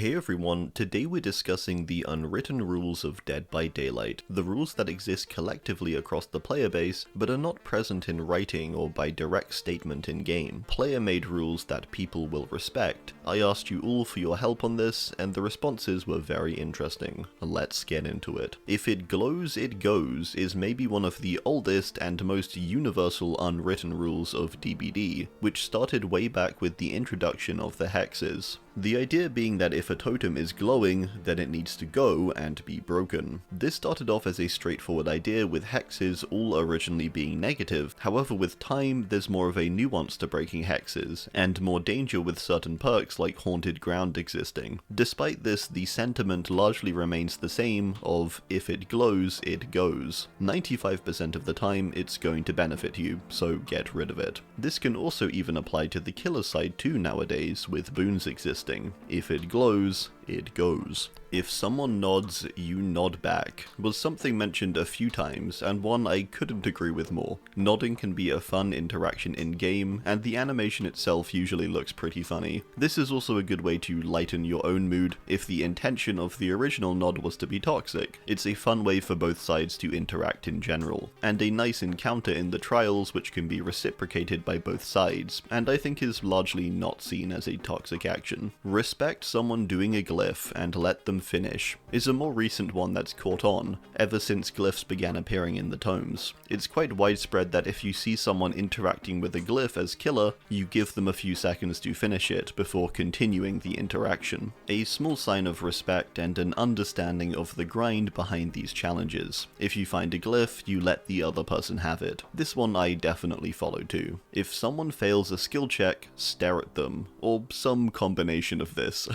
Hey everyone, today we're discussing the unwritten rules of Dead by Daylight, the rules that exist collectively across the player base, but are not present in writing or by direct statement in game. Player-made rules that people will respect. I asked you all for your help on this, and the responses were very interesting. Let's get into it. If it glows, it goes is maybe one of the oldest and most universal unwritten rules of DBD, which started way back with the introduction of the hexes. The idea being that if a totem is glowing, then it needs to go and be broken. This started off as a straightforward idea with hexes all originally being negative, however with time there's more of a nuance to breaking hexes, and more danger with certain perks like Haunted Ground existing. Despite this, the sentiment largely remains the same of if it glows, it goes. 95% of the time it's going to benefit you, so get rid of it. This can also even apply to the killer side too nowadays, with boons existing. If it glows, it goes. If someone nods, you nod back, was something mentioned a few times, and one I couldn't agree with more. Nodding can be a fun interaction in-game, and the animation itself usually looks pretty funny. This is also a good way to lighten your own mood if the intention of the original nod was to be toxic. It's a fun way for both sides to interact in general, and a nice encounter in the trials which can be reciprocated by both sides, and I think is largely not seen as a toxic action. Respect someone doing a glyph and let them finish is a more recent one that's caught on, ever since glyphs began appearing in the tomes. It's quite widespread that if you see someone interacting with a glyph as killer, you give them a few seconds to finish it before continuing the interaction. A small sign of respect and an understanding of the grind behind these challenges. If you find a glyph, you let the other person have it. This one I definitely follow too. If someone fails a skill check, stare at them, or some combination of this.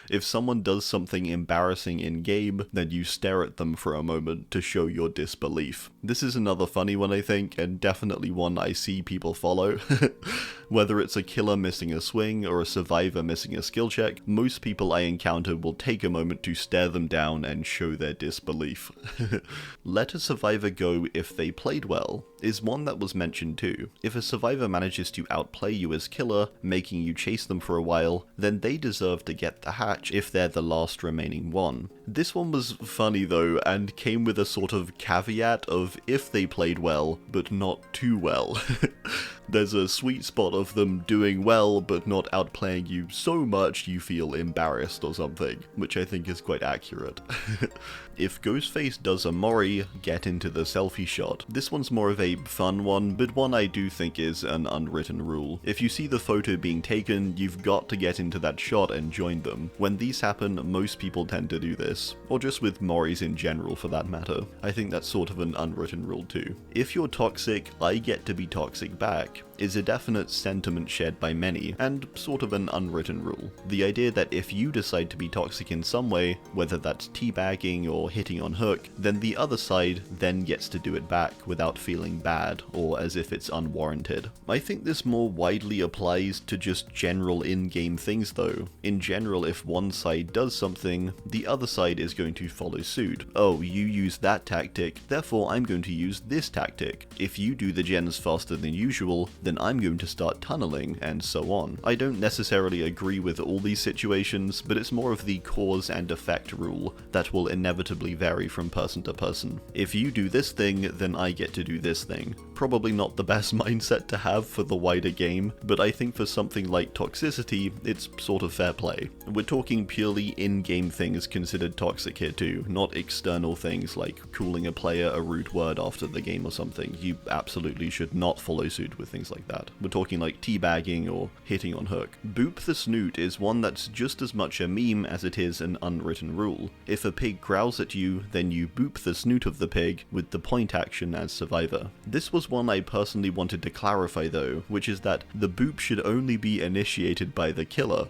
If someone does something embarrassing in-game, then you stare at them for a moment to show your disbelief. This is another funny one I think, and definitely one I see people follow. Whether it's a killer missing a swing or a survivor missing a skill check, most people I encounter will take a moment to stare them down and show their disbelief. Let a survivor go if they played well is one that was mentioned too. If a survivor manages to outplay you as killer, making you chase them for a while, then they deserve to get the hatch if they're the last remaining one. This one was funny though, and came with a sort of caveat of if they played well, but not too well. There's a sweet spot of them doing well, but not outplaying you so much you feel embarrassed or something, which I think is quite accurate. If Ghostface does a Mori, get into the selfie shot. This one's more of a fun one, but one I do think is an unwritten rule. If you see the photo being taken, you've got to get into that shot and join them. When these happen, most people tend to do this, or just with Moris in general for that matter. I think that's sort of an unwritten rule too. If you're toxic, I get to be toxic back is a definite sentiment shared by many, and sort of an unwritten rule. The idea that if you decide to be toxic in some way, whether that's teabagging or hitting on hook, then the other side then gets to do it back without feeling bad or as if it's unwarranted. I think this more widely applies to just general in-game things though. In general, if one side does something, the other side is going to follow suit. Oh, you use that tactic, therefore I'm going to use this tactic. If you do the gens faster than usual, then I'm going to start tunneling, and so on. I don't necessarily agree with all these situations, but it's more of the cause and effect rule that will inevitably vary from person to person. If you do this thing, then I get to do this thing. Probably not the best mindset to have for the wider game, but I think for something like toxicity, it's sort of fair play. We're talking purely in-game things considered toxic here too, not external things like calling a player a rude word after the game or something. You absolutely should not follow suit with things like that. We're talking like teabagging or hitting on hook. Boop the snoot is one that's just as much a meme as it is an unwritten rule. If a pig growls at you, then you boop the snoot of the pig with the point action as survivor. This was one I personally wanted to clarify though, which is that the boop should only be initiated by the killer.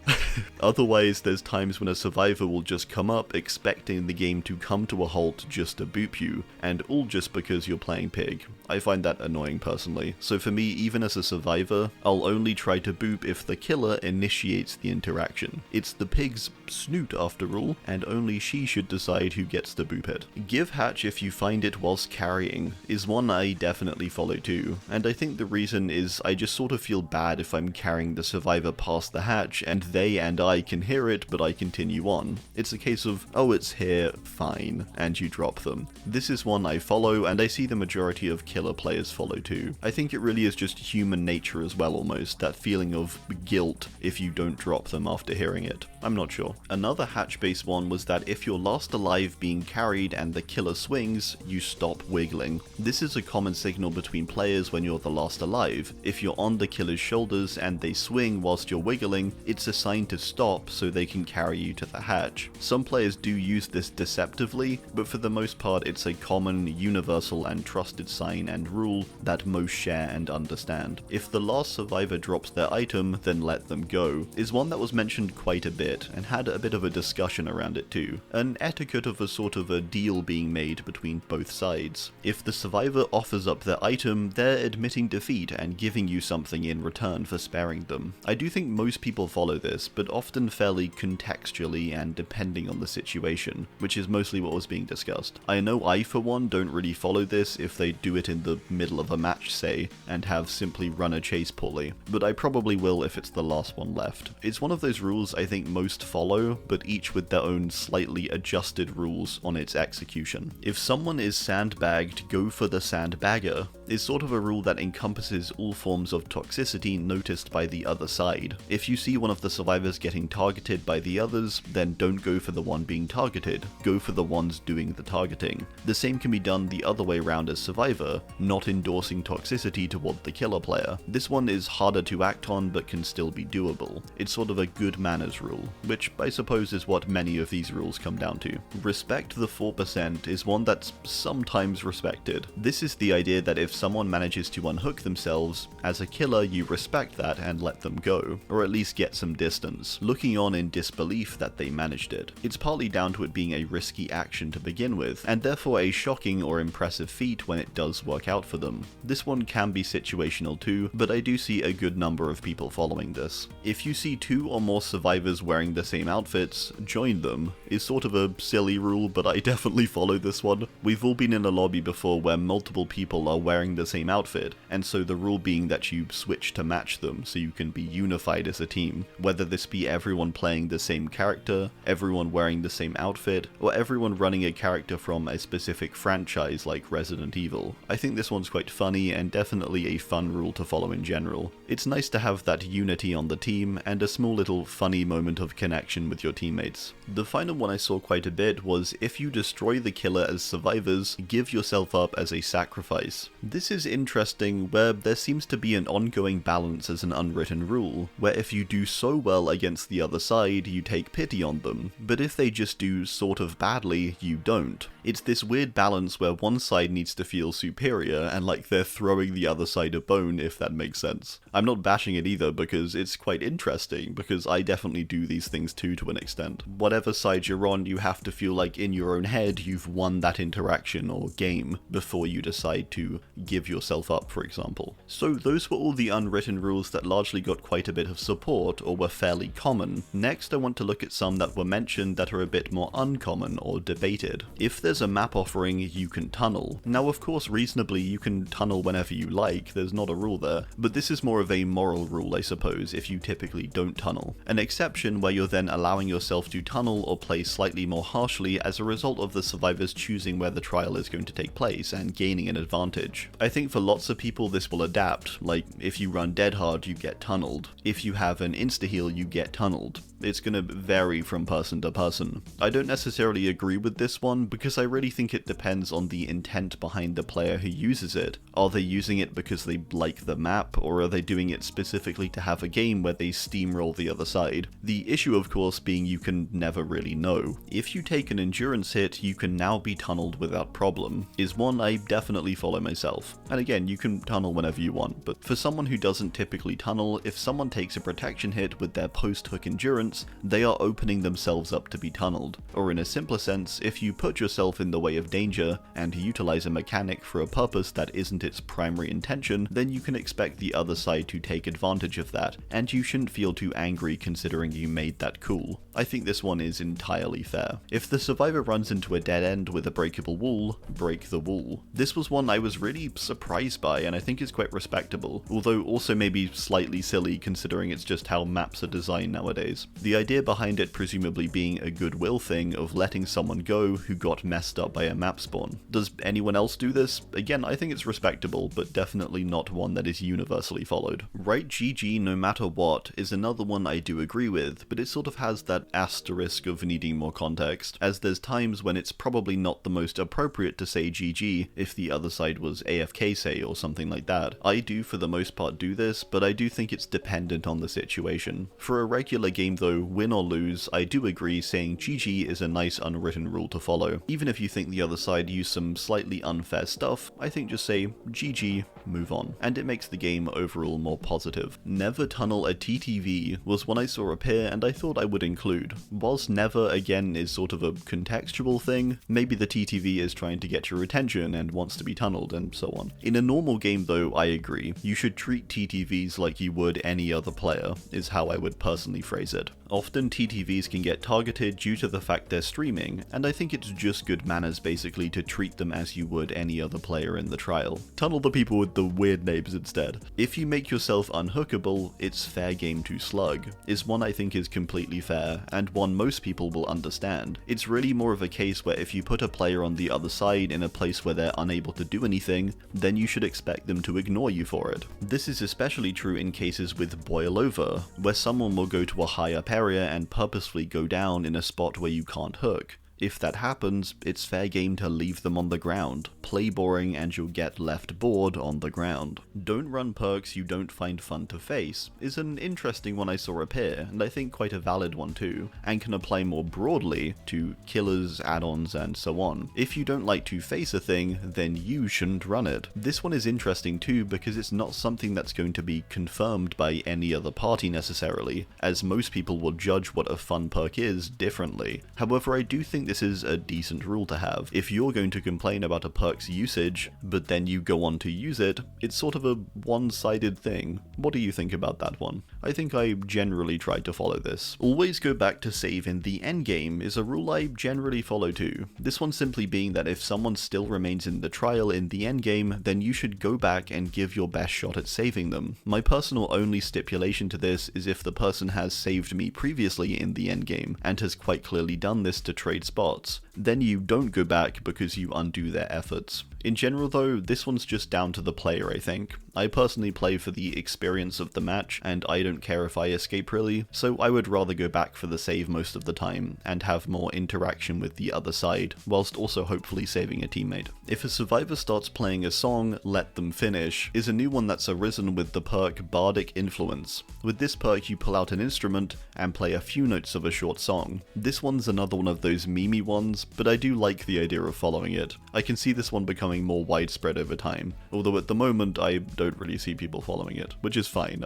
Otherwise, there's times when a survivor will just come up expecting the game to come to a halt just to boop you, and all just because you're playing pig. I find that annoying personally. So for me, even as a survivor, I'll only try to boop if the killer initiates the interaction. It's the pig's snoot after all, and only she should decide who gets to boop it. Give hatch if you find it whilst carrying is one I definitely follow too, and I think the reason is I just sort of feel bad if I'm carrying the survivor past the hatch and they and I can hear it but I continue on. It's a case of, oh, it's here, fine, and you drop them. This is one I follow, and I see the majority of killer players follow too. I think it really is just human nature as well almost, that feeling of guilt if you don't drop them after hearing it. I'm not sure. Another hatch-based one was that if you're last alive being carried and the killer swings, you stop wiggling. This is a common signal between players when you're the last alive. If you're on the killer's shoulders and they swing whilst you're wiggling, it's a sign to stop so they can carry you to the hatch. Some players do use this deceptively, but for the most part it's a common, universal and trusted sign and rule that most share and understand. If the last survivor drops their item, then let them go, is one that was mentioned quite a bit and had a bit of a discussion around it too. An etiquette of a sort of a deal being made between both sides. If the survivor offers up their item, they're admitting defeat and giving you something in return for sparing them. I do think most people follow this, but often fairly contextually and depending on the situation, which is mostly what was being discussed. I know I for one don't really follow this if they do it in the middle of a match, say, and have simply run a chase poorly, but I probably will if it's the last one left. It's one of those rules I think most follow, but each with their own slightly adjusted rules on its execution. If someone is sandbagged, go for the Sandbagger is sort of a rule that encompasses all forms of toxicity noticed by the other side. If you see one of the survivors getting targeted by the others, then don't go for the one being targeted, go for the ones doing the targeting. The same can be done the other way around as survivor, not endorsing toxicity toward the killer player. This one is harder to act on but can still be doable. It's sort of a good manners rule, which I suppose is what many of these rules come down to. Respect the 4% is one that's sometimes respected. This is the idea that if someone manages to unhook themselves, as a killer you respect that and let them go, or at least get some distance, looking on in disbelief that they managed it. It's partly down to it being a risky action to begin with, and therefore a shocking or impressive feat when it does work out for them. This one can be situational too, but I do see a good number of people following this. If you see 2 or more survivors wearing the same outfits, join them, is sort of a silly rule, but I definitely follow this one. We've all been in a lobby before where multiple people are wearing the same outfit, and so the rule being that you switch to match them so you can be unified as a team, whether this be everyone playing the same character, everyone wearing the same outfit, or everyone running a character from a specific franchise like Resident Evil. I think this one's quite funny and definitely a fun rule to follow in general. It's nice to have that unity on the team and a small little funny moment of connection with your teammates. The final one I saw quite a bit was if you destroy the killer as survivors, give yourself up as a sacrifice. This is interesting where there seems to be an ongoing balance as an unwritten rule, where if you do so well against the other side, you take pity on them, but if they just do sort of badly, you don't. It's this weird balance where one side needs to feel superior and like they're throwing the other side a bone, if that makes sense. I'm not bashing it either because it's quite interesting, because I definitely do these things too to an extent. Whatever side you're on, you have to feel like in your own head you've won that interaction or game before you decide to give yourself up, for example. So those were all the unwritten rules that largely got quite a bit of support or were fairly common. Next I want to look at some that were mentioned that are a bit more uncommon or debated. If there's a map offering, you can tunnel. Now of course reasonably you can tunnel whenever you like, there's not a rule there, but this is more of a moral rule I suppose if you typically don't tunnel. An exception where you're then allowing yourself to tunnel or play slightly more harshly as a result of the survivors choosing where the trial is going to take place and gaining an advantage. I think for lots of people this will adapt, like if you run dead hard you get tunneled, if you have an insta-heal you get tunneled. It's gonna vary from person to person. I don't necessarily agree with this one because I really think it depends on the intent behind the player who uses it. Are they using it because they like the map, or are they doing it specifically to have a game where they steamroll the other side? The issue of course being you can never really know. If you take an endurance hit, you can now be tunneled without problem, is one I definitely follow myself. And again, you can tunnel whenever you want, but for someone who doesn't typically tunnel, if someone takes a protection hit with their post-hook endurance, they are opening themselves up to be tunneled. Or in a simpler sense, if you put yourself in the way of danger and utilize a mechanic for a purpose that isn't its primary intention, then you can expect the other side to take advantage of that, and you shouldn't feel too angry considering you made that cool. I think this one is entirely fair. If the survivor runs into a dead end with a breakable wall, break the wall. This was one I was really surprised by, and I think is quite respectable, although also maybe slightly silly considering it's just how maps are designed nowadays. The idea behind it presumably being a goodwill thing of letting someone go who got messed up by a map spawn. Does anyone else do this? Again, I think it's respectable, but definitely not one that is universally followed. Right GG no matter what is another one I do agree with, but it sort of has that asterisk of needing more context, as there's times when it's probably not the most appropriate to say GG if the other side was AFK say or something like that. I do for the most part do this, but I do think it's dependent on the situation. For a regular game though, win or lose, I do agree saying GG is a nice unwritten rule to follow. Even if you think the other side used some slightly unfair stuff, I think just say GG, move on, and it makes the game overall more positive. Never tunnel a TTV was one I saw appear and I thought I would include. Whilst never again is sort of a contextual thing, maybe the TTV is trying to get your attention and wants to be tunneled and so on. In a normal game though, I agree. You should treat TTVs like you would any other player, is how I would personally phrase it. Often TTVs can get targeted due to the fact they're streaming, and I think it's just good manners basically to treat them as you would any other player in the trial. Tunnel the people with the weird names instead. If you make yourself unhookable, it's fair game to slug, is one I think is completely fair, and one most people will understand. It's really more of a case where if you put a player on the other side in a place where they're unable to do anything, then you should expect them to ignore you for it. This is especially true in cases with boil over, where someone will go to a high up area and purposefully go down in a spot where you can't hook. If that happens, it's fair game to leave them on the ground. Play boring and you'll get left bored on the ground. Don't run perks you don't find fun to face is an interesting one I saw appear, and I think quite a valid one too, and can apply more broadly to killers, add-ons, and so on. If you don't like to face a thing, then you shouldn't run it. This one is interesting too because it's not something that's going to be confirmed by any other party necessarily, as most people will judge what a fun perk is differently. However, I do think this is a decent rule to have. If you're going to complain about a perk's usage, but then you go on to use it, it's sort of a one-sided thing. What do you think about that one? I think I generally try to follow this. Always go back to save in the endgame is a rule I generally follow too. This one simply being that if someone still remains in the trial in the endgame, then you should go back and give your best shot at saving them. My personal only stipulation to this is if the person has saved me previously in the endgame and has quite clearly done this to trade spots, then you don't go back because you undo their efforts. In general though, this one's just down to the player I think. I personally play for the experience of the match, and I don't care if I escape really, so I would rather go back for the save most of the time, and have more interaction with the other side, whilst also hopefully saving a teammate. If a survivor starts playing a song, Let Them Finish is a new one that's arisen with the perk Bardic Influence. With this perk you pull out an instrument and play a few notes of a short song. This one's another one of those memey ones, but I do like the idea of following it. I can see this one becoming more widespread over time, although at the moment I don't really see people following it, which is fine.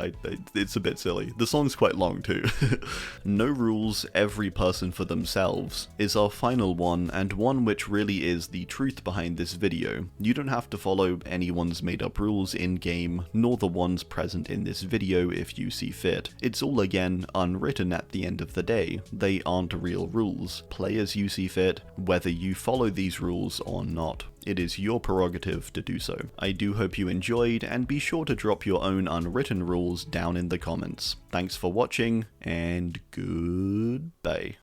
It's a bit silly. The song's quite long too. No rules, every person for themselves is our final one, and one which really is the truth behind this video. You don't have to follow anyone's made up rules in game, nor the ones present in this video if you see fit. It's all again unwritten at the end of the day. They aren't real rules. Play as you see fit, whether you follow these rules or not. It is your prerogative to do so. I do hope you enjoyed, and be sure to drop your own unwritten rules down in the comments. Thanks for watching, and goodbye.